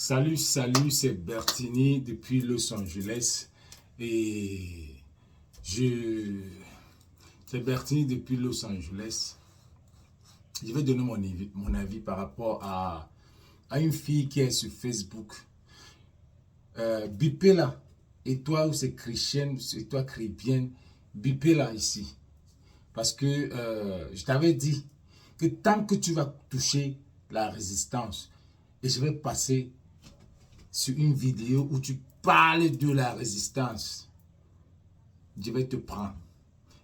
Salut, c'est Bertini depuis Los Angeles. Et c'est Bertini depuis Los Angeles. Je vais donner mon avis par rapport à une fille qui est sur Facebook. Bipez là. Et toi, où c'est chrétienne, c'est toi chrétienne, bipez là ici. Parce que je t'avais dit que tant que tu vas toucher la résistance, et je vais passer sur une vidéo où tu parles de la résistance, je vais te prendre.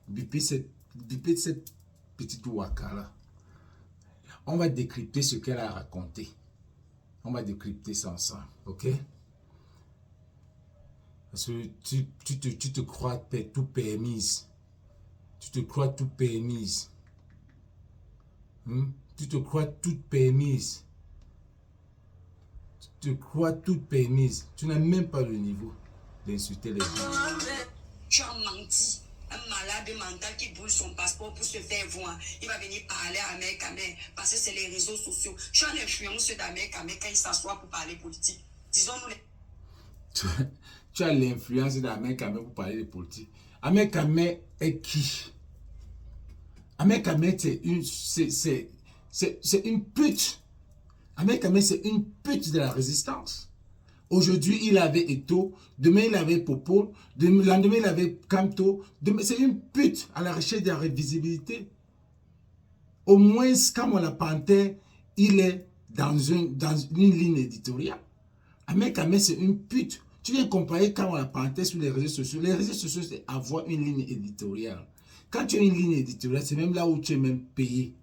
Bipez cette petite waka là. On va décrypter ce qu'elle a raconté. On va décrypter ça ensemble, ok? Parce que tu te crois tout permise. Tu te crois tout permise. Tu te crois toute permise. Tu te crois toute permise. Tu n'as même pas le niveau d'insulter les gens. Tu as menti. Un malade mental qui brûle son passeport pour se faire voir. Il va venir parler à Ahmed Kamel parce que c'est les réseaux sociaux. Tu as l'influence d'Ahmed Kamel quand il s'assoit pour parler politique. Disons-nous les... Tu as l'influence d'Ahmed Kamel pour parler de politique. Ahmed Kamel est qui? Ahmed Kamel, c'est une pute. Ahmed Kamel, c'est une pute de la résistance. Aujourd'hui, il avait Eto, demain, il avait Popo, le lendemain, il avait Kamto. C'est une pute à la recherche de la visibilité. Au moins, comme la panthère, il est dans une ligne éditoriale. Ahmed Kamel, c'est une pute. Tu viens comparer quand la panthère sur les réseaux sociaux. Les réseaux sociaux, c'est avoir une ligne éditoriale. Quand tu as une ligne éditoriale, c'est même là où tu es même payé.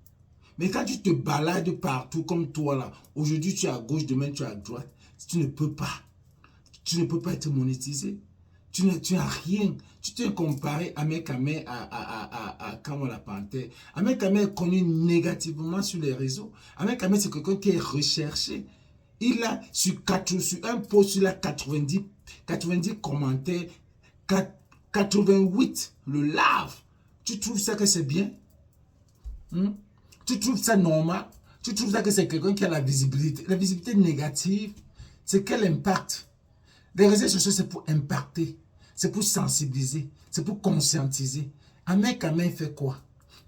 Mais quand tu te balades partout comme toi là, aujourd'hui tu es à gauche, demain tu es à droite, tu ne peux pas. Tu ne peux pas être monétisé. Tu n'as rien. Tu t'es comparé à Ahmed Kamel à Kamala Panthère. Ahmed Kamel est connu négativement sur les réseaux. Ahmed Kamel, c'est quelqu'un qui est recherché. Il a sur un post, il a 90 commentaires, 88 le lave. Tu trouves ça que c'est bien? Tu trouves ça normal? Tu trouves ça que c'est quelqu'un qui a la visibilité? La visibilité négative, c'est quel impact? Les réseaux sociaux, c'est pour impacter, c'est pour sensibiliser, c'est pour conscientiser. Ahmed Kamel fait quoi?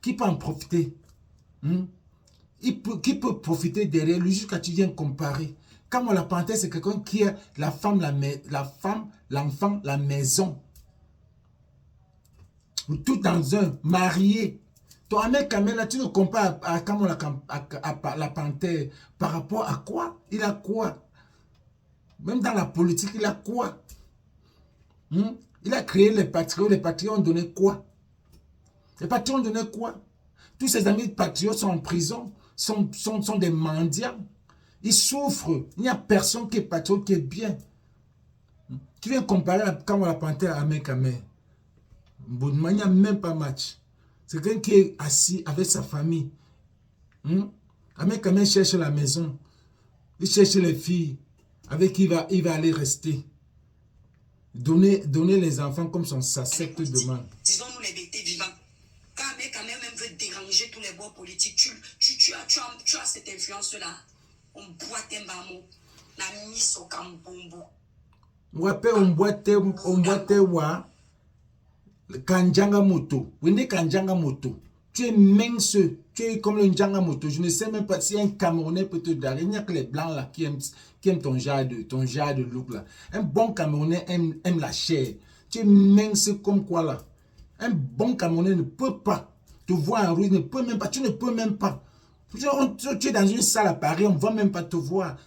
Qui peut en profiter? Qui peut profiter derrière lui jusqu'à tu viens comparer? Quand on la panthère, c'est quelqu'un qui a la femme, l'enfant, la maison. Tout dans un, marié. Ton Ahmed Kamel, là, tu le compares à la panthère. Par rapport à quoi? Il a quoi? Même dans la politique, il a quoi? Il a créé les patriotes. Les patriotes ont donné quoi? Les patriotes ont donné quoi? Tous ses amis patriotes sont en prison, sont des mendiants. Ils souffrent. Il n'y a personne qui est patriote, qui est bien. Tu viens comparer quand la panthère à Ahmed Kamel. Il n'y a même pas match. C'est quelqu'un qui est assis avec sa famille. Ahmed Kamel cherche la maison. Il cherche les filles avec qui il va aller rester. Donner les enfants comme sa secte demande. Disons-nous les vérités vivantes. Quand Ahmed Kamel même veut déranger tous les bords politiques, tu as cette influence-là. On boit un bamo. La mise au cambombo. On boite wa. Kanjanga moto. Wende Kanjanga moto. Tu es mince. Tu es comme le Njanga moto. Je ne sais même pas si un Camerounais peut te donner. Il n'y a que les blancs là qui aiment ton genre de look là. Un bon Camerounais aime la chair. Tu es mince comme quoi là. Un bon Camerounais ne peut pas te voir en rouge. Tu ne peux même pas. Tu es dans une salle à Paris, on ne va même pas te voir.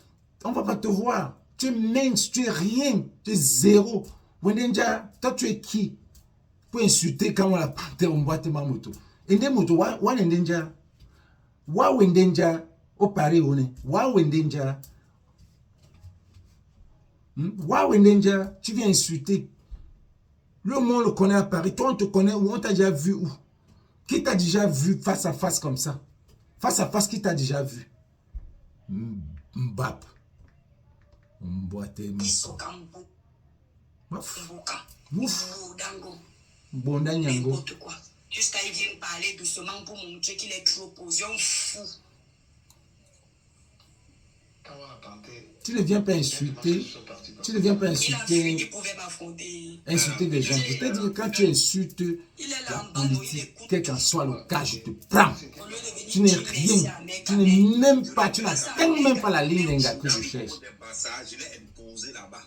On ne va pas te voir. Tu es mince, tu es rien. Tu es zéro. Wendenja, toi tu es qui? Pour insulter quand on la panthère, on voit ma moto. Et des motos, wa nendenja. Wa wendenja, au Paris, on est. Wa wendenja. Wa wendenja, tu viens insulter. Le monde le connaît à Paris. Toi, on te connaît où? On t'a déjà vu où? Qui t'a déjà vu face à face comme ça? Face à face, qui t'a déjà vu? Mbap. Mboite. Ouf. Bonda Nyango. N'importe quoi. Jusqu'à il vient parler doucement pour montrer qu'il est trop posé. On fou. Tu ne viens pas insulter. Tu ne viens pas insulter. Il pouvait m'affronter. Insulter des gens. Je t'ai dit que quand tu insultes la politique, quel qu'en soit le cas, je te prends. Tu n'es rien. Tu n'es même pas, tu n'atteins même pas la ligne que je cherche. Je l'ai imposé là-bas.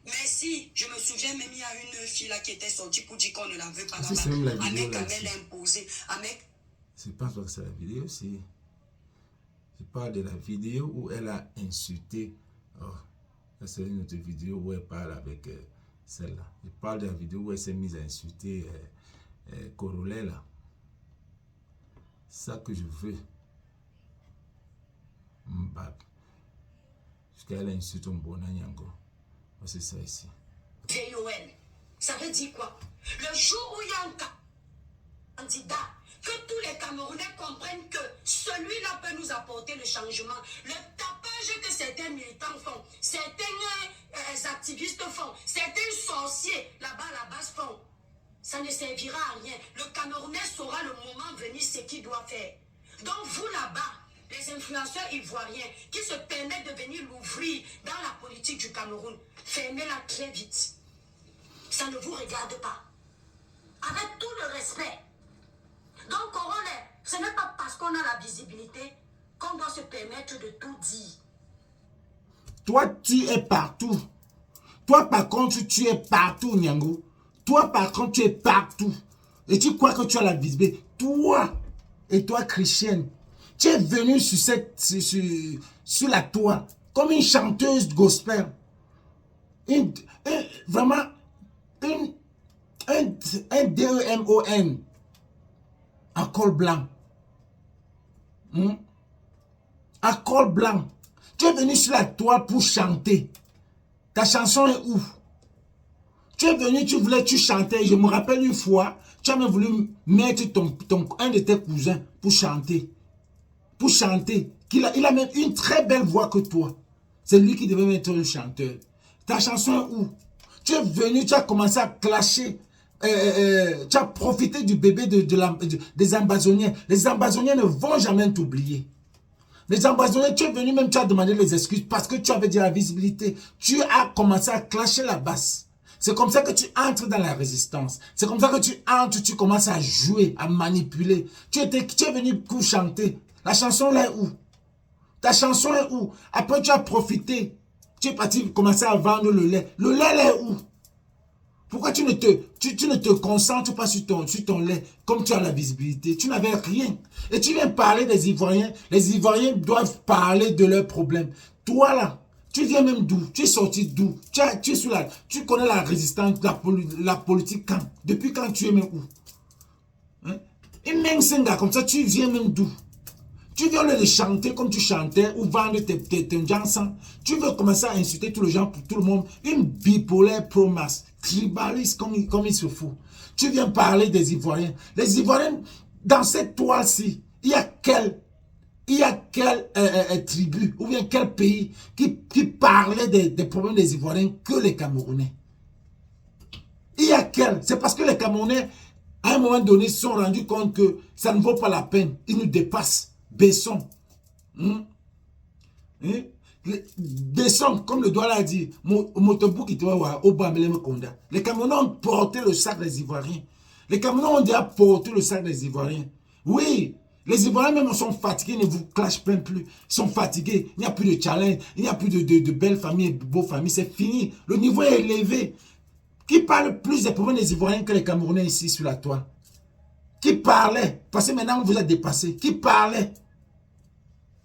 Merci, je me souviens même il y a une fille là qui était sortie pour dire qu'on ne la veut pas là-bas. C'est même la vidéo là. Elle l'a imposé. C'est pas toi que c'est la vidéo, c'est... Je parle de la vidéo où elle a insulté. Oh, c'est une autre vidéo où elle parle avec celle-là. Je parle de la vidéo où elle s'est mise à insulter Corolet là. C'est ça que je veux. Mbak. Jusqu'à elle insulte mon bonheur Nyango. C'est ça ici. VOL. Ça veut dire quoi? Le jour où il y a un candidat, que tous les Camerounais comprennent que celui-là peut nous apporter le changement. Le tapage que certains militants font, certains activistes font, certains sorciers là-bas à la base font, ça ne servira à rien. Le Camerounais saura le moment venir ce qu'il doit faire. Donc vous là-bas, les influenceurs ivoiriens qui se permettent de venir l'ouvrir dans la politique du Cameroun, fermez-la très vite. Ça ne vous regarde pas. Avec tout le respect. Donc, Coronet, ce n'est pas parce qu'on a la visibilité qu'on doit se permettre de tout dire. Toi, tu es partout. Toi, par contre, tu es partout, Nyango. Toi, par contre, tu es partout. Et tu crois que tu as la visibilité. Toi, et toi, Christiane, tu es venu sur la toile comme une chanteuse gospel. Vraiment, un DEMON en col blanc. En col blanc. Tu es venu sur la toile pour chanter. Ta chanson est où? Tu es venu, tu chantais. Je me rappelle une fois, tu as même voulu mettre un de tes cousins pour chanter. Pour chanter. Il a même une très belle voix que toi. C'est lui qui devait être le chanteur. Ta chanson est où? Tu es venu, tu as commencé à clasher. Tu as profité du bébé des ambazoniens. Les ambazoniens ne vont jamais t'oublier. Les ambazoniens, tu es venu même, tu as demandé les excuses parce que tu avais dit la visibilité. Tu as commencé à clasher la basse. C'est comme ça que tu entres dans la résistance. C'est comme ça que tu entres, tu commences à jouer, à manipuler. Tu es venu pour chanter. La chanson là est où? Ta chanson est où? Après, tu as profité. Tu es parti commencer à vendre le lait. Le lait là est où? Pourquoi tu ne te concentres pas sur ton lait comme tu as la visibilité? Tu n'avais rien. Et tu viens parler des Ivoiriens. Les Ivoiriens doivent parler de leurs problèmes. Toi là, tu viens même d'où? Tu es sorti d'où? Tu connais la résistance, la politique quand? Depuis quand tu es même où? Hein? Et même Senga, comme ça, tu viens même d'où? Tu viens le chanter comme tu chantais ou vendre tes chansons. Tu veux commencer à insulter tous les gens pour tout le monde. Une bipolaire pro-masse, tribaliste comme il se fout. Tu viens parler des Ivoiriens. Les Ivoiriens, dans cette toile-ci, il y a quelle tribu ou bien quel pays qui parlait des problèmes des Ivoiriens que les Camerounais? Il y a quel? C'est parce que les Camerounais, à un moment donné, se sont rendus compte que ça ne vaut pas la peine. Ils nous dépassent. Besson. Besson, comme le doigt l'a dit, les Camerounais ont porté le sac des Ivoiriens. Les Camerounais ont déjà porté le sac des Ivoiriens. Oui, les Ivoiriens même sont fatigués, ne vous clashent même plus. Ils sont fatigués, il n'y a plus de challenge, il n'y a plus de belles familles, de beaux familles, c'est fini. Le niveau est élevé. Qui parle plus des problèmes des Ivoiriens que les Camerounais ici sur la toile? Qui parlait? Parce que maintenant on vous a dépassé. Qui parlait?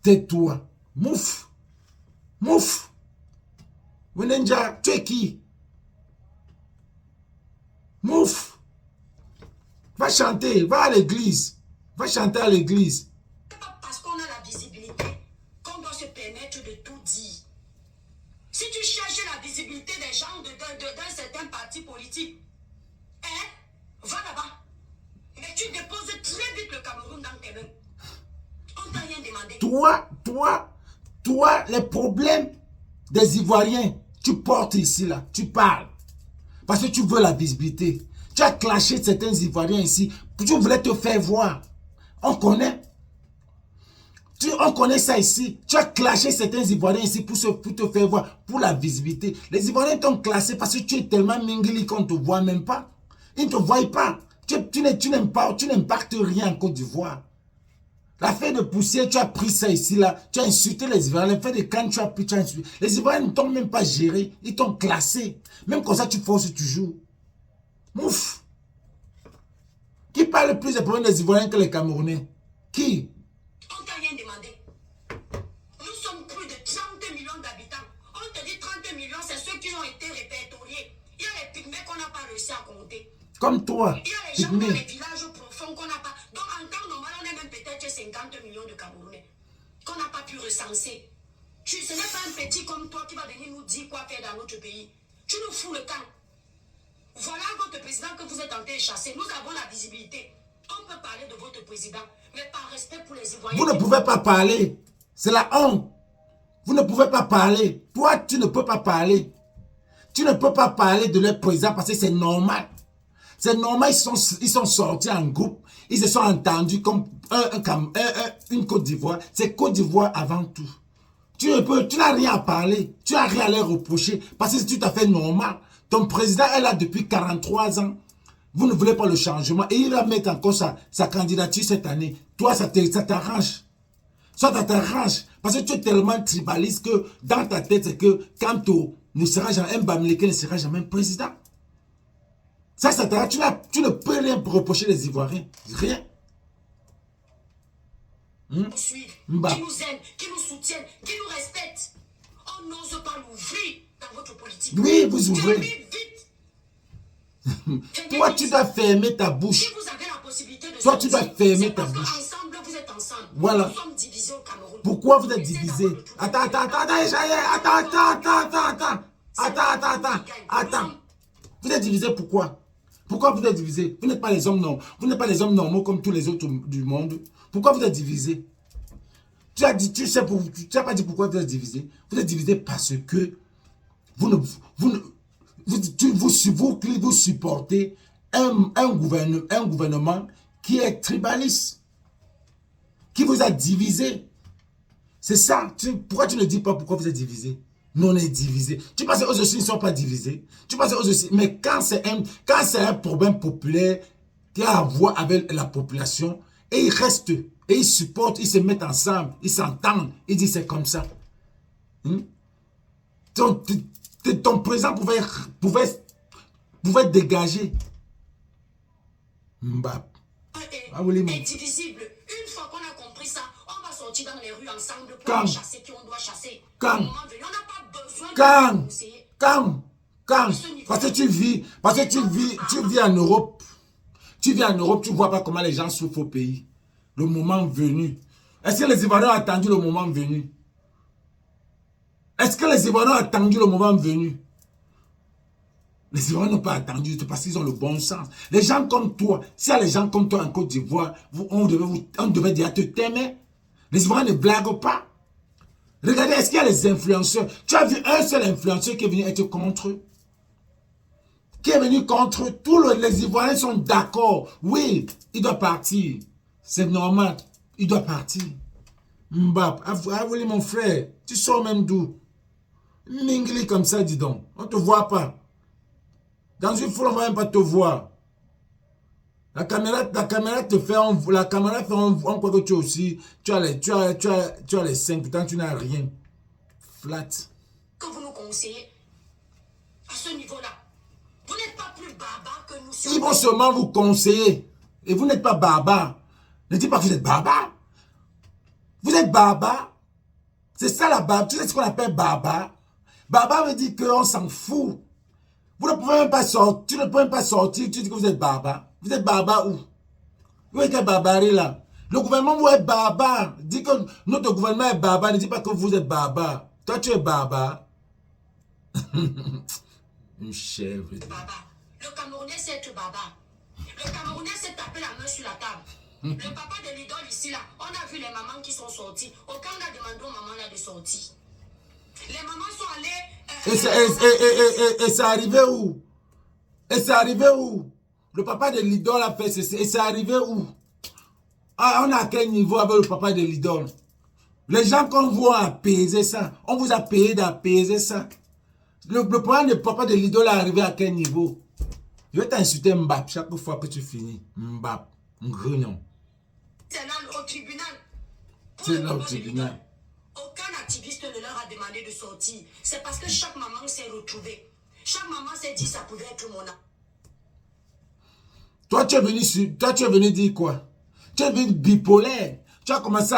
Tais-toi. Mouf. Mouf. Wenenja, tu es qui? Mouf. Va chanter, va à l'église. Va chanter à l'église. C'est pas parce qu'on a la visibilité qu'on doit se permettre de tout dire. Si tu cherches la visibilité des gens d'un certain parti politique, va là-bas. Mais tu déposes très vite le Cameroun dans tes mains. On t'a rien demandé. Toi, les problèmes des Ivoiriens, tu portes ici, là. Tu parles. Parce que tu veux la visibilité. Tu as clashé certains Ivoiriens ici. Tu voulais te faire voir. On connaît. On connaît ça ici. Tu as clashé certains Ivoiriens ici pour te faire voir, pour la visibilité. Les Ivoiriens t'ont classé parce que tu es tellement mingli qu'on ne te voit même pas. Ils ne te voient pas. Tu n'impactes rien en Côte d'Ivoire. L'affaire de poussière, tu as pris ça ici, là. Tu as insulté les Ivoiriens. L'affaire de Cannes, tu as pris, tu as insulté. Les Ivoiriens ne t'ont même pas géré. Ils t'ont classé. Même comme ça, tu forces toujours. Mouf. Qui parle plus des problèmes des Ivoiriens que les Camerounais? Qui? On t'a rien demandé. Nous sommes plus de 30 millions d'habitants. On te dit 30 millions, c'est ceux qui ont été répertoriés. Il y a les pygmées qu'on n'a pas réussi à compter. Comme toi. Il y a les gens dans les villages profonds qu'on n'a pas. Donc en temps normal, on est même peut-être 50 millions de Camerounais qu'on n'a pas pu recenser. Ce n'est pas un petit comme toi qui va venir nous dire quoi faire dans notre pays. Tu nous fous le camp. Voilà votre président que vous êtes en train de chasser. Nous avons la visibilité. On peut parler de votre président, mais par respect pour les Ivoiriens. Vous ne pouvez pas parler. C'est la honte. Vous ne pouvez pas parler. Toi, tu ne peux pas parler. Tu ne peux pas parler de leur président parce que c'est normal. C'est normal, ils sont sortis en groupe. Ils se sont entendus comme une Côte d'Ivoire. C'est Côte d'Ivoire avant tout. Tu n'as rien à parler. Tu n'as rien à leur reprocher parce que c'est tout à fait normal. Ton président est là depuis 43 ans. Vous ne voulez pas le changement. Et il va mettre encore sa candidature cette année. Toi, ça t'arrange. Ça t'arrange. Parce que tu es tellement tribaliste que dans ta tête, c'est que Kanto ne sera jamais, un Bamileke ne sera jamais un président. Ça t'arrange. Tu ne peux rien reprocher les Ivoiriens. Rien. Nous suivent, qui nous aiment, qui nous soutiennent, qui nous respectent. On n'ose pas l'ouvrir dans votre politique. Oui, vous ouvrez. Vite. Toi, tu dois fermer ta bouche. Si vous avez la possibilité de toi, tu dois fermer ta bouche. Ensemble, vous êtes ensemble. Voilà. Nous sommes divisés au Cameroun. Pourquoi vous êtes divisés? Attends. Vous êtes divisés pourquoi? Pourquoi vous êtes divisés? Vous n'êtes pas les hommes normaux. Vous n'êtes pas les hommes normaux comme tous les autres du monde. Pourquoi vous êtes divisés? Tu n'as pas dit pourquoi vous êtes divisés. Vous êtes divisés parce que vous supportez un gouvernement qui est tribaliste, qui vous a divisé. C'est ça. Pourquoi tu ne dis pas pourquoi vous êtes divisés? Nous, on est divisés. Tu penses qu'eux aussi ne sont pas divisés? Tu penses qu'eux aussi... Mais quand c'est un problème populaire qui a à voir avec la population, et ils restent, et ils supportent, ils se mettent ensemble, ils s'entendent, ils disent c'est comme ça. Ton président pouvait dégager. Mbap. Est divisible. Une fois qu'on a compris ça, on va sortir dans les rues ensemble pour chasser qui on doit chasser. Quand? On n'a pas besoin de conseiller. Quand? Parce que tu vis en Europe. Tu vis en Europe, tu ne vois pas comment les gens souffrent au pays. Le moment venu. Est-ce que les Ivoiriens ont attendu le moment venu? Est-ce que les Ivoiriens ont attendu le moment venu? Les Ivoiriens n'ont pas attendu parce qu'ils ont le bon sens. Les gens comme toi, s'il y a les gens comme toi en Côte d'Ivoire, on devait déjà te t'aimer. Les Ivoiriens ne blaguent pas. Regardez, est-ce qu'il y a les influenceurs? Tu as vu un seul influenceur qui est venu être contre eux? Qui est venu contre eux? Tous les Ivoiriens sont d'accord. Oui, il doit partir. C'est normal. Il doit partir. Mbap, avouez mon frère, tu sors même d'où? Mingli comme ça, dis donc. On ne te voit pas. Dans une foule, on ne va même pas te voir. La caméra te fait, on croit que tu aussi, tu as les 5, pourtant tu n'as rien. Flat. Que vous nous conseillez à ce niveau-là, vous n'êtes pas plus barbare que nous. Ils vont seulement vous conseiller. Et vous n'êtes pas barbare. Ne dites pas que vous êtes barbare. Vous êtes barbare. C'est ça la barbe. Tu sais ce qu'on appelle barbare. Barbare veut dire qu'on s'en fout. Vous ne pouvez même pas sortir. Tu ne peux même pas sortir. Tu dis que vous êtes barbare. Vous êtes barbare où? Vous êtes barbaré là. Le gouvernement, vous êtes barbare. Dit que notre gouvernement est barbare. Ne dis pas que vous êtes barbare. Toi, tu es barbare. Une chèvre. Barbare. Le Camerounais, c'est être barbare. Le Camerounais s'est tapé la main sur la table. Le papa de l'idole ici, là, on a vu les mamans qui sont sorties. Aucun n'a demandé aux mamans là de sortir. Les mamans sont allées... Et c'est arrivé où? Et c'est arrivé où? Le papa de l'idole a fait ceci. Et c'est arrivé où? Ah, on est à quel niveau avec le papa de l'idole? Les gens qu'on voit apaiser ça, on vous a payé d'apaiser ça. Le problème de papa de l'idole est arrivé à quel niveau? Je vais t'insulter Mbap chaque fois que tu finis. Mbap, grognon. C'est là au tribunal. C'est là au tribunal. Aucun activiste ne leur a demandé de sortir. C'est parce que chaque maman s'est retrouvée. Chaque maman s'est dit ça pouvait être mon âme. Toi, tu es venu dire quoi? Tu es venu bipolaire. Tu as commencé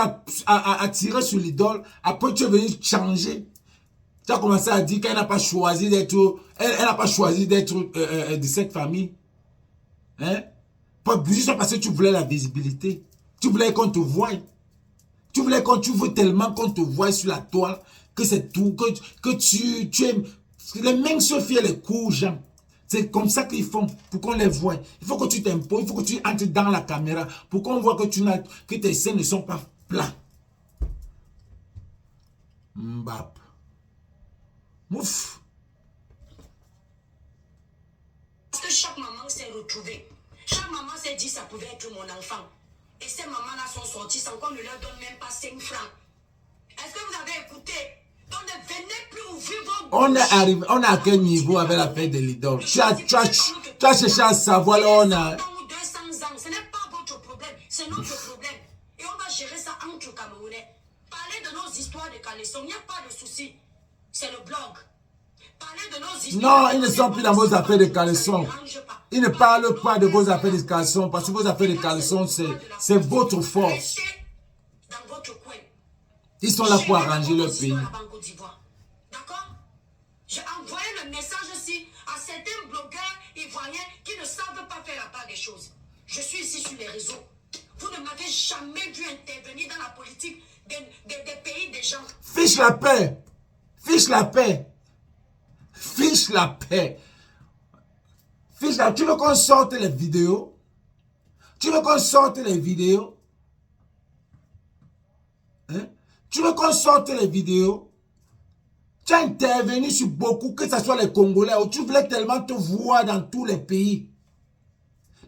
à tirer sur l'idole. Après, tu es venu changer. Tu as commencé à dire qu'elle n'a pas choisi d'être... Elle n'a pas choisi d'être de cette famille. Hein? Juste parce que tu voulais la visibilité. Tu voulais qu'on te voie. Tu veux tellement qu'on te voie sur la toile que c'est tout. Que tu aimes... Les mêmes se fient les coups, Jean. C'est comme ça qu'ils font, pour qu'on les voie. Il faut que tu t'imposes, il faut que tu entres dans la caméra, pour qu'on voit que tes seins ne sont pas plats. Mbap. Mouf. Parce que chaque maman s'est retrouvée. Chaque maman s'est dit ça pouvait être mon enfant. Et ces mamans-là sont sorties sans qu'on ne leur donne même pas 5 francs. Est-ce que vous avez écouté? Donc ne venez plus ouvrir vos bouches. On est à quel niveau avec l'affaire de l'idole? Tu as cherché à savoir là, on a... 200 ans, ce n'est pas votre problème, c'est notre problème. Et on va gérer ça entre Camerounais. Parlez de nos histoires de caleçons, il n'y a pas de souci. C'est le blog. Parlez de nos histoires. Non, ils ne sont plus dans vos affaires de caleçons. Ils ne parlent pas de vos affaires de caleçons, parce que vos affaires de caleçons, c'est votre force. Dans votre coin. Ils sont là pour arranger leur pays. D'accord? J'ai envoyé le message aussi à certains blogueurs ivoiriens qui ne savent pas faire la part des choses. Je suis ici sur les réseaux. Vous ne m'avez jamais vu intervenir dans la politique des pays des gens. Fiche la paix. Fiche la paix. Fiche la paix. Fiche la... Tu veux qu'on sorte les vidéos? Tu veux qu'on sorte les vidéos? Hein? Tu veux qu'on sorte les vidéos? Tu as intervenu sur beaucoup, que ce soit les Congolais, où tu voulais tellement te voir dans tous les pays.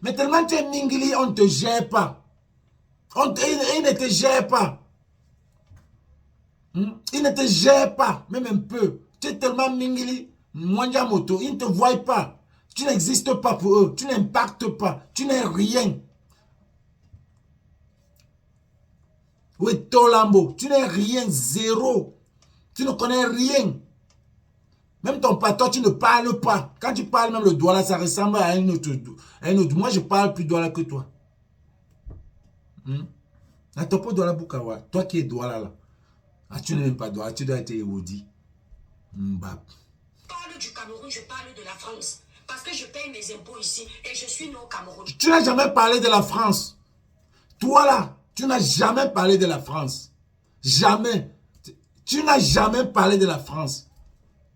Mais tellement tu es mingli, on ne te gère pas. Il ne te gère pas. Il ne te gère pas, même un peu. Tu es tellement mingli, Mwanja Moto, ils ne te voient pas. Tu n'existes pas pour eux, tu n'impactes pas, tu n'es rien. Oui, Tolambo, tu n'es rien, zéro. Tu ne connais rien. Même ton patron, tu ne parles pas. Quand tu parles, même le doigt là, ça ressemble à un autre. Moi, je parle plus doigt là que toi. Attends pas doigt là, Bukawa. Toi qui es doigt là. Ah, tu n'es même pas doigt, tu dois être érodé. Mbap. Je parle du Cameroun, je parle de la France. Parce que je paye mes impôts ici et je suis né au Cameroun. Tu n'as jamais parlé de la France. Toi là, tu n'as jamais parlé de la France. Jamais. Tu n'as jamais parlé de la France.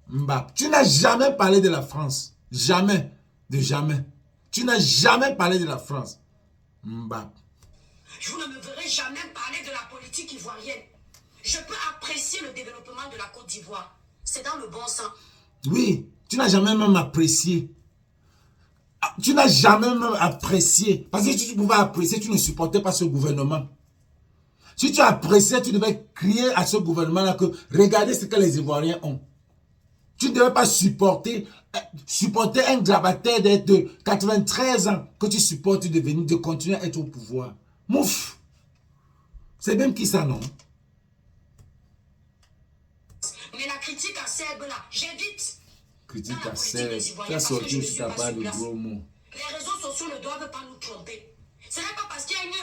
Mbap. Tu n'as jamais parlé de la France. Jamais. De jamais. Tu n'as jamais parlé de la France. Mbap. Vous ne me verrez jamais parler de la politique ivoirienne. Je peux apprécier le développement de la Côte d'Ivoire. C'est dans le bon sens. Oui, tu n'as jamais même apprécié. Tu n'as jamais même apprécié. Parce que si tu pouvais apprécier, tu ne supportais pas ce gouvernement. Si tu appréciais, tu devais crier à ce gouvernement-là que regardez ce que les Ivoiriens ont. Tu ne devais pas supporter un grabataire de 93 ans que tu supportes de continuer à être au pouvoir. Mouf! C'est même qui ça, non? Mais la critique à Serbe là, j'évite. Critique à Serbe. Tu as sorti aussi ta part de gros mots. Les réseaux sociaux ne doivent pas nous tromper. Ce n'est pas parce qu'il y a une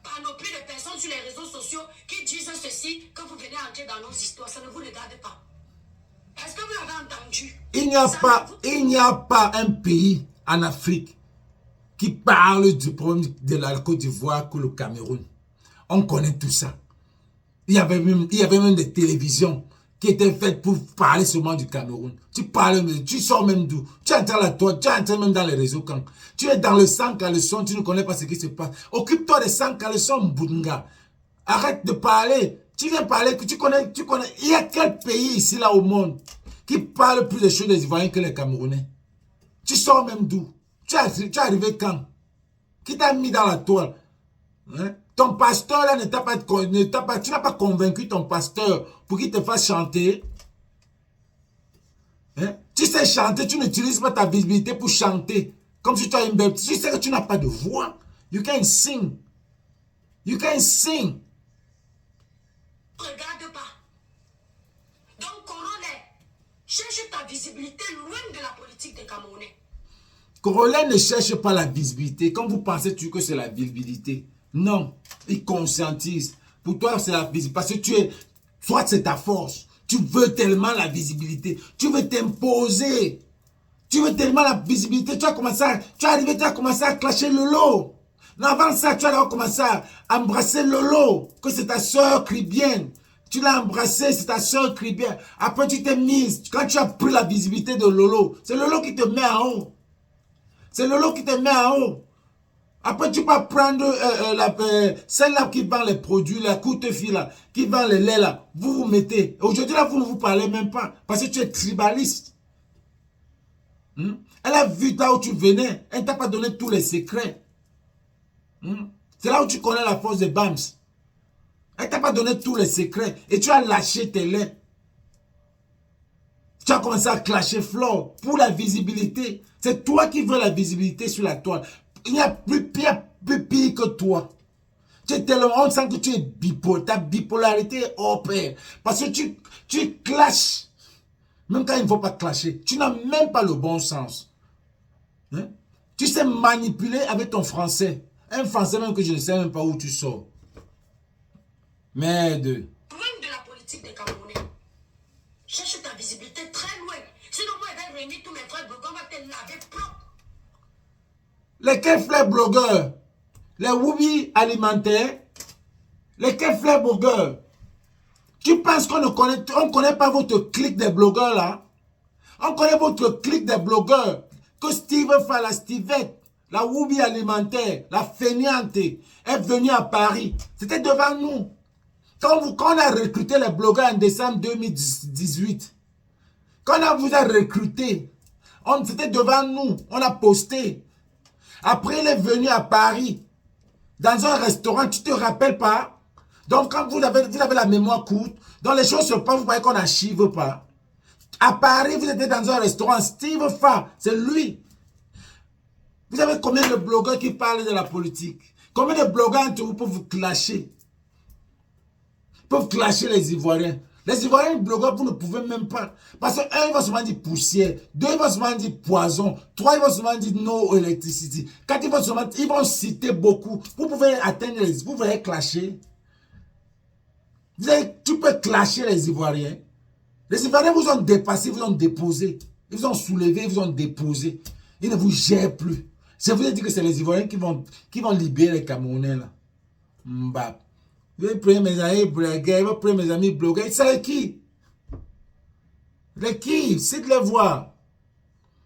panoplie de personnes sur les réseaux sociaux qui disent ceci que vous venez entrer dans nos histoires. Ça ne vous regarde pas. Est-ce que vous avez entendu? Il n'y a pas un pays en Afrique qui parle du problème de la Côte d'Ivoire que le Cameroun. On connaît tout ça. Il y avait même des télévisions qui étaient faites pour parler seulement du Cameroun. Tu sors même d'où? Tu entres là, toi, tu entres même dans les réseaux quand tu es dans le sang caleçon, tu ne connais pas ce qui se passe. Occupe-toi des sang caleçon, Mbunga. Arrête de parler. Tu viens parler que tu connais. Il y a quel pays ici là au monde qui parle plus de choses des Ivoiriens que les Camerounais? Tu sors même d'où? Tu es arrivé quand? Qui t'a mis dans la toile? Hein? Ton pasteur là tu n'as pas convaincu ton pasteur pour qu'il te fasse chanter. Hein? Tu sais chanter, tu n'utilises pas ta visibilité pour chanter. Comme si tu as une belle... Tu sais que tu n'as pas de voix. You can sing. You can sing. Regarde pas. Donc, Corollaire, cherche ta visibilité loin de la politique des Camerounais. Corollaire ne cherche pas la visibilité. Quand vous pensez que c'est la visibilité. Non. Il conscientise. Pour toi, c'est la visibilité. Parce que tu es... Soit c'est ta force. Tu veux tellement la visibilité. Tu veux t'imposer. Tu veux tellement la visibilité. Tu as arrivé, tu as commencé à clasher Lolo. Non, avant ça, tu as commencé à embrasser Lolo. Que c'est ta soeur Cribienne. Tu l'as embrassé, c'est ta soeur Cribienne. Après, tu t'es mise. Quand tu as pris la visibilité de Lolo, c'est Lolo qui te met en haut. C'est Lolo qui te met en haut. Après, tu vas prendre celle-là qui vend les produits, la courte fille là, qui vend les laits là. Vous vous mettez. Aujourd'hui là, vous ne vous parlez même pas. Parce que tu es tribaliste. Elle a vu là où tu venais. Elle ne t'a pas donné tous les secrets. C'est là où tu connais la force de Bams. Elle ne t'a pas donné tous les secrets. Et tu as lâché tes laits. Tu as commencé à clasher Flore pour la visibilité. C'est toi qui veux la visibilité sur la toile. Il n'y a plus pire que toi. Tu es tellement, on sent que tu es bipolaire. Ta bipolarité est hors pair. Parce que tu clashes. Même quand il ne faut pas clasher. Tu n'as même pas le bon sens. Hein? Tu sais manipuler avec ton français. Un français même que je ne sais même pas où tu sors. Merde. Loin de la politique des Camerounais. Cherche ta visibilité très loin. Sinon, moi, je vais réunir tous mes frères blogueurs, on va te laver propre. Les frères blogueurs, les woubi alimentaires, les frères blogueurs. Tu penses qu'on ne connaît pas votre clique des blogueurs là? On connaît votre clique des blogueurs. Que Steve fait la Stivette, la woubi alimentaire, la feignante, est venue à Paris. C'était devant nous. Quand on a recruté les blogueurs en décembre 2018, quand on vous a recruté, c'était devant nous, on a posté. Après, il est venu à Paris, dans un restaurant, tu ne te rappelles pas? Donc, quand vous avez la mémoire courte, donc les choses se passent, vous voyez qu'on n'archive pas. À Paris, vous étiez dans un restaurant, Steve Fa, c'est lui. Vous avez combien de blogueurs qui parlent de la politique? Combien de blogueurs entre vous peuvent vous clasher? Peuvent clasher les Ivoiriens. Les Ivoiriens blogueurs, vous ne pouvez même pas. Parce que un, il va seulement dire poussière. Deux, il va seulement dire poison. Trois, il va seulement dire no electricity. Quatre, ils vont citer beaucoup. Vous pouvez atteindre vous pouvez clasher. Tu peux clasher les Ivoiriens. Les Ivoiriens vous ont dépassé, vous ont déposé. Ils vous ont soulevé, ils vous ont déposé. Ils ne vous gèrent plus. Je vous ai dit que c'est les Ivoiriens qui vont libérer les Camerounais là. Mbap. Je vais prendre mes amis blogueurs, je vais prendre mes amis blogueurs. C'est qui? Les qui? Cite les voix.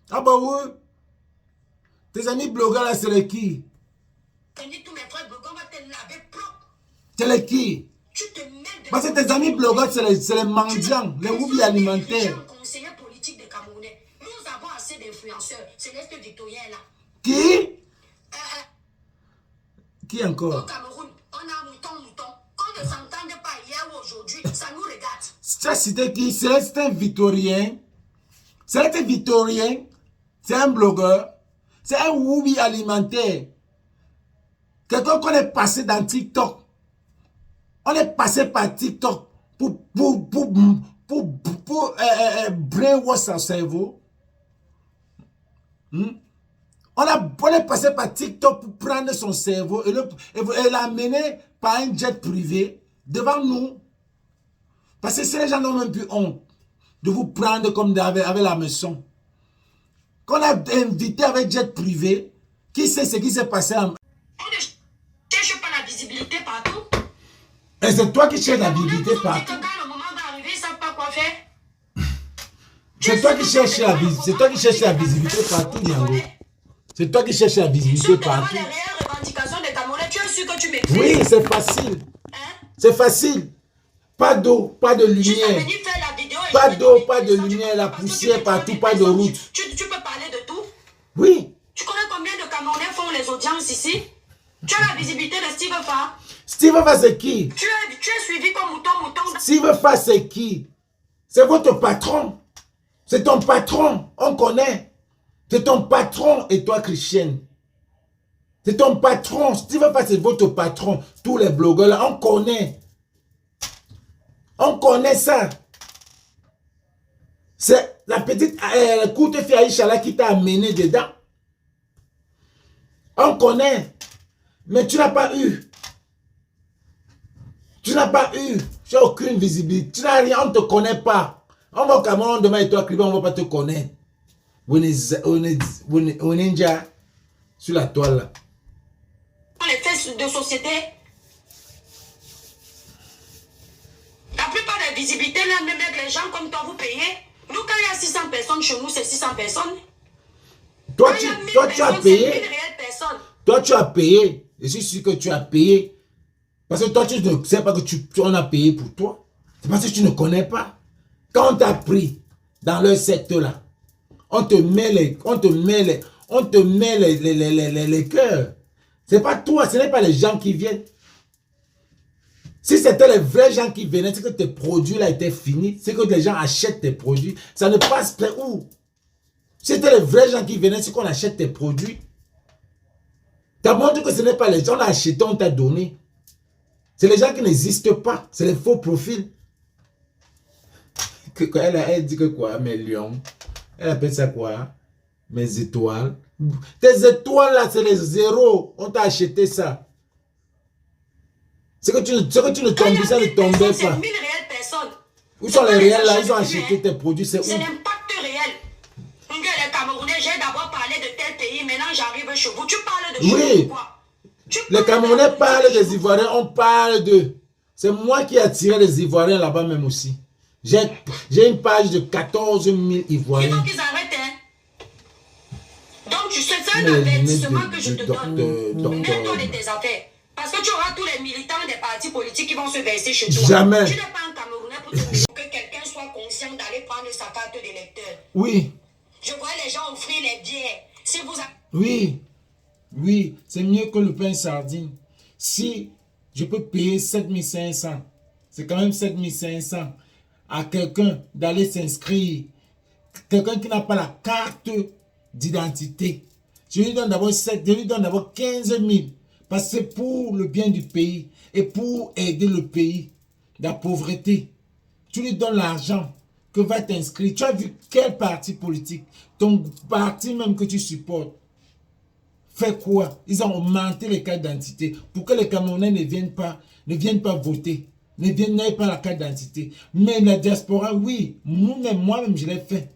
Ah bah oui. Tes amis blogueurs là, c'est les qui? C'est les qui? Parce que tes amis blogueurs, c'est les mendiants, les woubi alimentaires. Conseiller politique des Camerounais. Nous avons assez d'influenceurs. C'est l'Est victorien là. Qui? Qui encore? Au Cameroun, on a mouton. Qu'on ne s'entende pas hier ou aujourd'hui, ça nous regarde. Ça, c'était qui? C'est un Victorien. C'est un Victorien. C'est un blogueur. C'est un woubi alimentaire. Quelqu'un qu'on est passé dans TikTok. On est passé par TikTok pour brainwash son cerveau. On est passé par TikTok pour prendre son cerveau et l'amener par un jet privé devant nous. Parce que si les gens n'ont même plus honte de vous prendre comme avec la maison. Qu'on a invité avec jet privé, qui sait ce qui s'est passé en... On ne cherche pas la visibilité partout. Et c'est toi qui cherches la visibilité partout. Quand le moment va arriver, ils ne savent pas quoi faire. C'est toi qui cherches la visibilité. C'est toi qui cherches la visibilité partout, Niango. C'est toi qui cherches la visibilité partout. Les réelles revendications des Camerounais, tu es sûr que tu maîtrises? Oui, c'est facile. C'est facile. Pas d'eau, pas de lumière. Pas d'eau, pas de lumière, la poussière partout, pas de route. Tu peux parler de tout? Oui. Tu connais combien de Camerounais font les audiences ici? Tu as la visibilité de Steve Fa. Steve Fa, c'est qui? Tu es suivi comme mouton. Steve Fa, c'est qui? C'est votre patron. C'est ton patron. On connaît. C'est ton patron et toi, Christiane. C'est ton patron. Steve Fa, c'est votre patron. Tous les blogueurs, là, on connaît. On connaît ça. C'est la petite courte fille Aïcha là qui t'a amené dedans. On connaît. Mais tu n'as pas eu. Tu n'as pas eu. Tu n'as aucune visibilité. Tu n'as rien. On ne te connaît pas. On va au Cameroun demain et toi, on ne va pas te connaître. On est ninja sur la toile là. Les faits de société. La plupart des visibilités, là, même avec les gens comme toi, vous payez. Nous, quand il y a 600 personnes chez nous, c'est 600 personnes. Toi, tu as payé. Toi, tu as payé. Je suis sûr que tu as payé. Parce que toi, tu ne sais pas que on a payé pour toi. C'est parce que tu ne connais pas. Quand on t'a pris dans le secteur là, on te met les cœurs. C'est pas toi, ce n'est pas les gens qui viennent. Si c'était les vrais gens qui venaient, c'est que tes produits là étaient finis, c'est que les gens achètent tes produits, ça ne passe pas où? Si c'était les vrais gens qui venaient, c'est qu'on achète tes produits. Tu as montré que ce n'est pas les gens, on a acheté, on t'a donné. C'est les gens qui n'existent pas, c'est les faux profils. Elle dit que quoi? Mes lions. Elle appelle ça quoi? Mes étoiles. Tes étoiles là, c'est les zéros. On t'a acheté ça. C'est que tu ne tombes, ça ne tombait pas. C'est 1000 réelles personnes. Où sont les réels là? Ils ont acheté tes produits, c'est où? C'est l'impact réel. Les Camerounais, j'ai d'abord parlé de tel pays, maintenant j'arrive chez vous. Tu parles de chez vous quoi? Les Camerounais parlent des Ivoiriens, on parle d'eux. C'est moi qui ai attiré les Ivoiriens là-bas même aussi. J'ai une page de 14 000 Ivoiriens. Il faut qu'ils arrêtent, hein. Donc, tu sais, c'est un avertissement que je te donne. Mets-toi de tes affaires. Parce que tu auras tous les militants des partis politiques qui vont se verser chez toi. Jamais. Tu n'es pas un Camerounais pour te dire que quelqu'un soit conscient d'aller prendre sa carte d'électeur. Oui. Je vois les gens offrir les bières. Si vous... Oui. Oui, c'est mieux que le pain sardine. Si je peux payer 7500, c'est quand même 7500 à quelqu'un d'aller s'inscrire. Quelqu'un qui n'a pas la carte d'identité. Je lui donne d'abord 15 000. Parce que c'est pour le bien du pays et pour aider le pays, la pauvreté. Tu lui donnes l'argent que va t'inscrire. Tu as vu quel parti politique, ton parti même que tu supportes, fait quoi? Ils ont augmenté les cartes d'identité pour que les Camerounais ne viennent pas voter, n'aient pas la carte d'identité. Mais la diaspora, oui, moi-même je l'ai fait.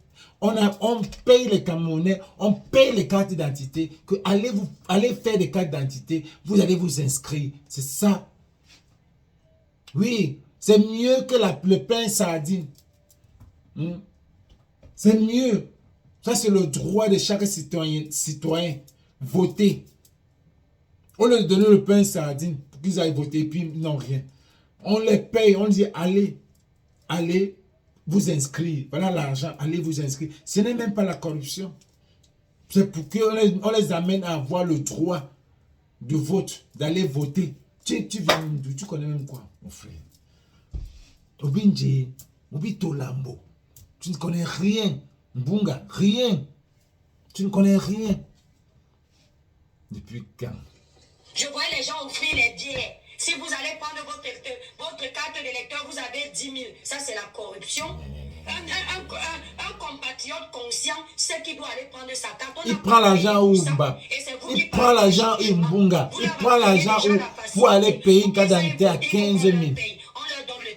On paye les Camerounais, on paye les cartes d'identité, que allez faire des cartes d'identité, vous allez vous inscrire. C'est ça. Oui, c'est mieux que le pain sardine. C'est mieux. Ça, c'est le droit de chaque citoyen. Voter. On leur donne le pain sardine pour qu'ils aillent voter, puis non, rien. On les paye, on dit allez vous inscrire. Voilà l'argent, allez vous inscrire. Ce n'est même pas la corruption. C'est pour qu'on les amène à avoir le droit de vote, d'aller voter. Tu viens d'où? Tu connais même quoi, mon frère? Obinje, Obito Lambo. Tu ne connais rien. Mbunga, rien. Tu ne connais rien. Depuis quand? Je vois les gens offrir les bières. Si vous allez prendre votre carte d'électeur, vous avez 10 000. Ça, c'est la corruption. Un compatriote conscient sait qu'il doit aller prendre sa carte. Il prend l'argent où Mba. Il prend l'argent où Mbunga. Il prend l'argent où pour aller payer une carte d'identité à 15 000.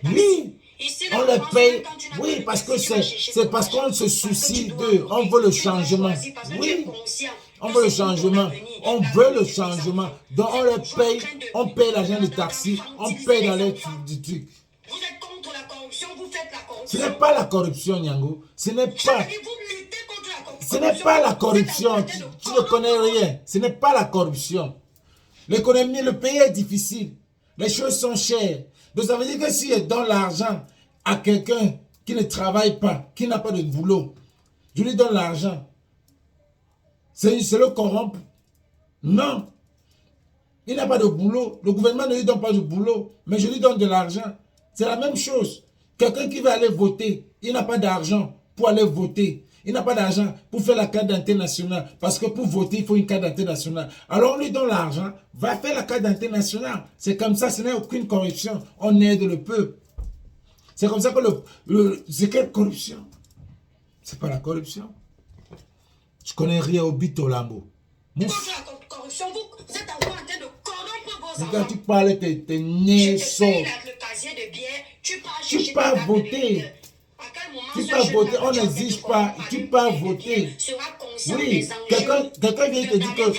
Oui, on le paye. Oui, parce que c'est parce qu'on se soucie d'eux. On veut le changement. Oui. On veut le changement. On veut le changement. Donc on le paye. On paye l'argent du taxi. On paye dans les trucs. Vous êtes contre la corruption, vous faites la corruption. Ce n'est pas la corruption, Nyango. Ce n'est pas. Ce n'est pas la corruption. Tu ne connais rien. Ce n'est pas la corruption. L'économie, le pays est difficile. Les choses sont chères. Donc ça veut dire que si je donne l'argent à quelqu'un qui ne travaille pas, qui n'a pas de boulot, je lui donne l'argent. C'est le corrompre? Non. Il n'a pas de boulot. Le gouvernement ne lui donne pas de boulot, mais je lui donne de l'argent. C'est la même chose. Quelqu'un qui va aller voter, il n'a pas d'argent pour aller voter. Il n'a pas d'argent pour faire la carte d'identité nationale. Parce que pour voter, il faut une carte d'identité nationale. Alors on lui donne l'argent, va faire la carte d'identité nationale. C'est comme ça, ce n'est aucune corruption. On aide le peuple. C'est comme ça que c'est quelle corruption? C'est pas la corruption. Je connais rien au Bitolambo. Contre la corruption, vous êtes encore en train de corrompre vos enfants. Quand tu parles, tes nez Je te sont. paye le casier de bière, tu pars chercher Tu pars ta carte de voter. leader. À quel moment Tu ce pars jeune voter. homme On qui est en train de n'exige pas. corrompre Tu avec pars une bière de voter. bière sera conscient Oui. des enjeux Quelqu'un vient te dire que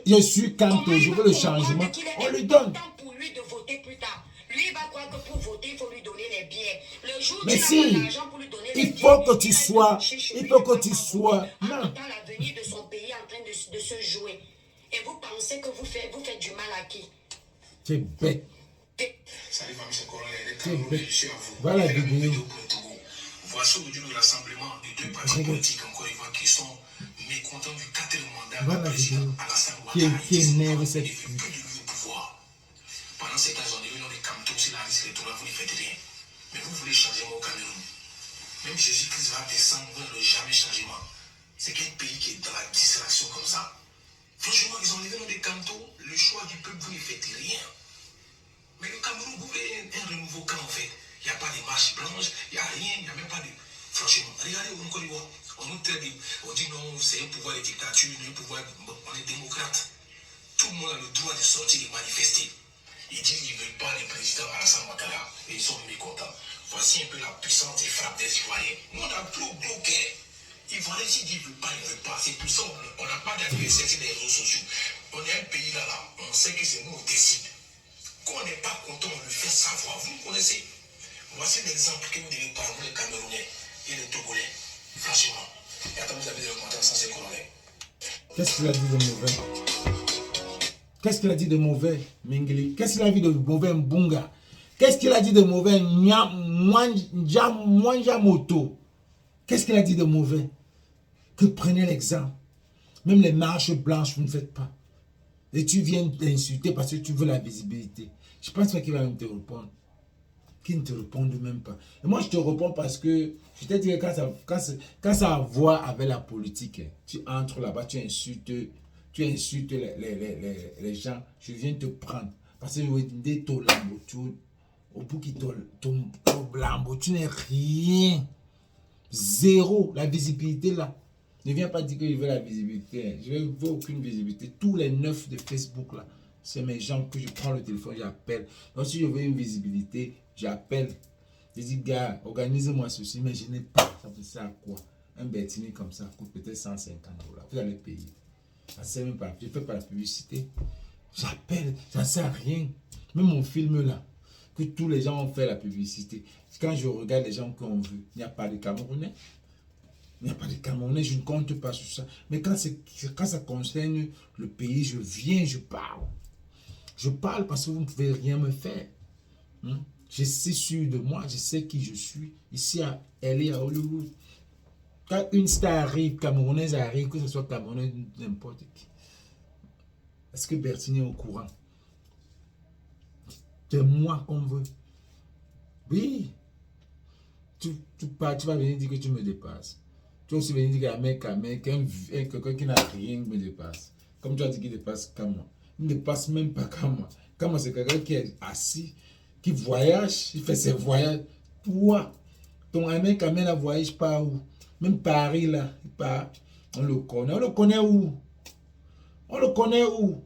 je suis Kanto, je veux le changement. On lui donne. Pour lui de voter plus tard. Lui, il va croire que pour voter, il faut lui donner les bières. Le jour où Mais tu n'as si, pas d'argent pour lui donner les il bières, faut que tu il va sois, marcher chez il lui, faut que il tu va sois, en non. attendant l'avenir de son pays en train de se jouer. Et vous pensez que vous faites du mal à qui? Tu es bête. Salut famille, c'est Coran, Tu es bête. je suis à vous. Voilà la Faites vidéo. pour le Togo. Voici aujourd'hui le rassemblement de deux partis politiques en Côte d'Ivoire qui sont mécontents du quatrième mandat Voilà du président vidéo. Alassane Qui Ouattara. énerve cette Il ne veut plus de lui au pouvoir. Pendant ces temps, ils ont devenu des cantons sur la liste électorale, vous ne faites rien. Mais vous voulez changer au Cameroun. Même Jésus-Christ va descendre, vous n'avez jamais changement. C'est quel pays qui est dans la distraction comme ça? Franchement, ils ont levé dans des cantons, le choix du peuple, vous ne faites rien. Mais le Cameroun, vous voulez un renouveau quand en fait? Il n'y a pas de marche blanche, il n'y a rien, il n'y a même pas de... Franchement, regardez au Côte d'Ivoire, on nous traite, on dit non, c'est un pouvoir de dictature, un pouvoir, on est démocrate. Tout le monde a le droit de sortir et manifester. Ils disent qu'ils ne veulent pas les présidents Alassane Ouattara et ils sont mécontents. Voici un peu la puissance des frappes des Ivoiriens. Nous, on a plus bloqué. Ivoiriens, s'ils disent qu'ils ne veulent pas, c'est pour ça on n'a pas d'adversaire sur les réseaux sociaux. On est un pays là, on sait que c'est nous qui décidons. Quand on n'est pas content, on le fait savoir. Vous me connaissez. Voici l'exemple que vous devez prendre, les Camerounais et les Togolais. Franchement. Et attends, vous avez des commentaires sans ces Congolais. Qu'est-ce qu'il a dit de mauvais? Qu'est-ce qu'il a dit de mauvais, Mingeli? Qu'est-ce qu'il a dit de mauvais, Mbunga? Qu'est-ce qu'il a dit de mauvais, Mwanjamoto? Qu'est-ce qu'il a dit de mauvais? Que prenez l'exemple. Même les marches blanches, vous ne faites pas. Et tu viens l'insulter parce que tu veux la visibilité. Je pense pas qu'il va même te répondre. Qu'il ne te réponde même pas. Et moi, je te réponds parce que je t'ai dit que quand ça a à voir avec la politique, tu entres là-bas, tu insultes les gens. Je viens te prendre. Parce que au bout qui tu n'es rien. Zéro. La visibilité là. Ne viens pas dire que je veux la visibilité. Je ne veux aucune visibilité. Tous les 9 de Facebook là, c'est mes gens que je prends le téléphone, j'appelle. Donc si je veux une visibilité, j'appelle. Je dis, gars, organise-moi ceci, mais je n'ai pas. Ça me sert à quoi? Un Bertini comme ça coûte peut-être 150 $. Vous allez payer. Ça ne sert même pas. Je ne fais pas la publicité. J'appelle. Ça ne sert à rien. Même mon film là, que tous les gens ont fait la publicité. Quand je regarde les gens qu'on veut, il n'y a pas de Camerounais. Il n'y a pas de Camerounais, je ne compte pas sur ça. Mais quand ça concerne le pays, je viens, je parle. Je parle parce que vous ne pouvez rien me faire. Je suis sûr de moi, je sais qui je suis. Ici, elle est à Hollywood. Quand une star arrive, camerounaise arrive, que ce soit camerounaise, n'importe qui. Est-ce que Bertini est au courant? C'est moi qu'on veut. Oui. Tu vas venir dire que tu me dépasses. Tu vas aussi venir dire qu'un quelqu'un qui n'a rien me dépasse. Comme tu as dit qu'il dépasse comme moi. Il ne dépasse même pas comme moi. Comme moi, c'est quelqu'un qui est assis, qui voyage, il fait ses voyages. Toi, ton ami Kamel ne voyage pas où? Même Paris, là, il part. On le connaît. On le connaît où? On le connaît où?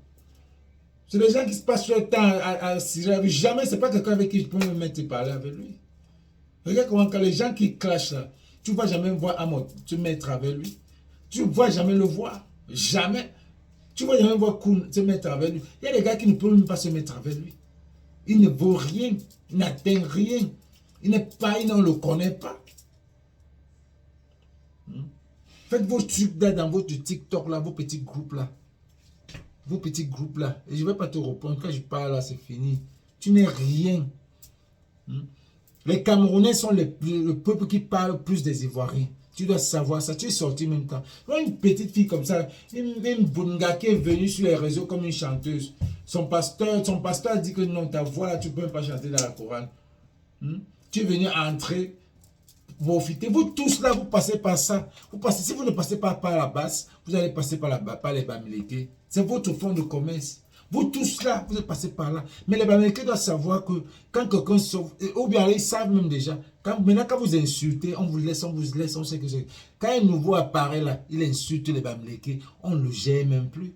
C'est des gens qui se passent le temps à Syrie. Jamais, c'est pas quelqu'un avec qui je peux me mettre et parler avec lui. Regarde comment quand les gens qui clashent là, tu ne vas jamais voir Amot te mettre avec lui. Tu ne vas jamais le voir. Jamais. Tu ne vas jamais voir Koun te mettre avec lui. Il y a des gars qui ne peuvent même pas se mettre avec lui. Il ne vaut rien. Il n'atteint rien. Il n'est pas, il ne le connaît pas. Faites vos trucs là dans votre TikTok là, vos petits groupes là. Vos petits groupes là. Et je ne vais pas te répondre. Quand je parle là, c'est fini. Tu n'es rien. Les Camerounais sont le peuple qui parle plus des Ivoiriens. Tu dois savoir ça. Tu es sorti en même temps. Une petite fille comme ça, une Bunga qui est venue sur les réseaux comme une chanteuse. Son pasteur dit que non, ta voix là, tu ne peux pas chanter dans la chorale. Tu es venu entrer, profiter. Vous tous là, vous passez par ça. Si vous ne passez pas par la basse, vous allez passer par les Bamileke. C'est votre fonds de commerce. Vous tous là, vous êtes passés par là. Mais les Bamileke doivent savoir que quand quelqu'un sauve, ou bien ils savent même déjà, maintenant quand vous insultez, on vous laisse, on sait que c'est. Quand un nouveau apparaît là, il insulte les Bamileke, on ne le gère même plus.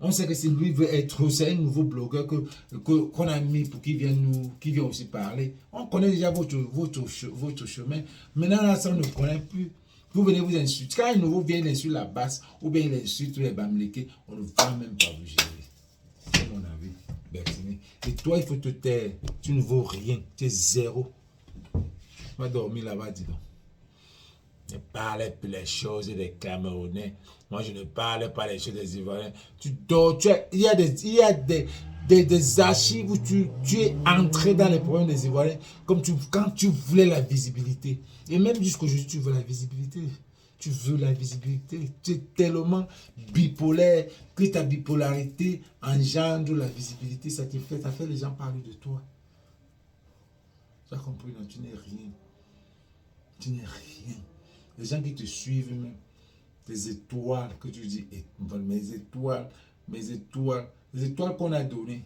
On sait que c'est lui veut être, c'est un nouveau blogueur qu'on a mis pour qu'il vienne aussi parler. On connaît déjà votre chemin. Maintenant là, ça on ne connaît plus. Vous venez vous insulter. Quand un nouveau vient, il insulte la basse, ou bien il insulte les Bamileke, on ne va même pas vous gérer. C'est mon avis, Bertini. Et toi, il faut te taire. Tu ne vaux rien. Tu es zéro. Tu vas dormir là-bas, dis donc. Ne parlez plus les choses des Camerounais. Moi, je ne parle pas les choses des Ivoiriens. Tu dors. Il y a des archives où tu es entré dans les problèmes des Ivoiriens quand tu voulais la visibilité. Et même jusqu'aujourd'hui, tu veux la visibilité. Tu veux la visibilité. Tu es tellement bipolaire que ta bipolarité engendre la visibilité. Ça fait les gens parler de toi. Tu as compris, non? Tu n'es rien. Tu n'es rien. Les gens qui te suivent même, des étoiles que tu dis, mes étoiles, les étoiles qu'on a données.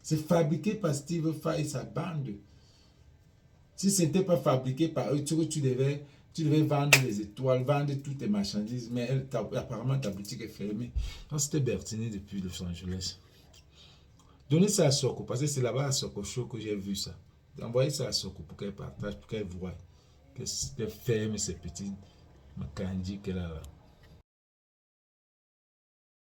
C'est fabriqué par Steve Fay et sa bande. Si ce n'était pas fabriqué par eux, tu devais vendre les étoiles, vendre toutes tes marchandises, mais apparemment ta boutique est fermée. C'était Bertini depuis Los Angeles. Donnez ça à Soko, parce que c'est là-bas à Soko Show que j'ai vu ça. Envoyez ça à Soko pour qu'elle partage, pour qu'elle voie, qu'elle ferme ses petits macandis qu'elle a là.